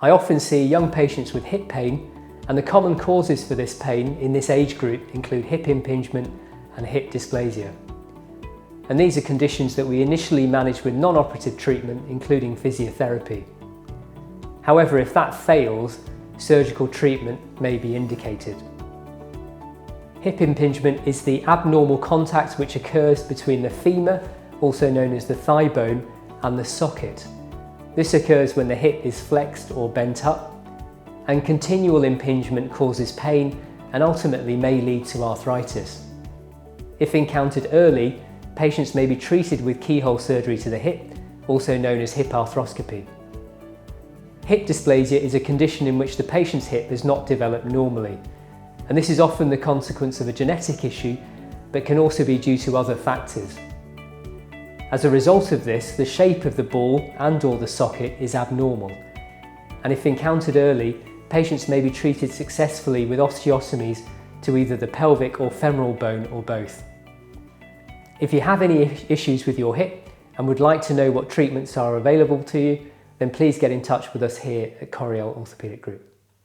I often see young patients with hip pain, and the common causes for this pain in this age group include hip impingement and hip dysplasia. And these are conditions that we initially manage with non-operative treatment, including physiotherapy. However, if that fails, surgical treatment may be indicated. Hip impingement is the abnormal contact which occurs between the femur, also known as the thigh bone, and the socket. This occurs when the hip is flexed or bent up, and continual impingement causes pain and ultimately may lead to arthritis. If encountered early, patients may be treated with keyhole surgery to the hip, also known as hip arthroscopy. Hip dysplasia is a condition in which the patient's hip has not developed normally, and this is often the consequence of a genetic issue, but can also be due to other factors. As a result of this, the shape of the ball and/or the socket is abnormal, and if encountered early, patients may be treated successfully with osteotomies to either the pelvic or femoral bone or both. If you have any issues with your hip and would like to know what treatments are available to you, then please get in touch with us here at Coriel Orthopaedic Group.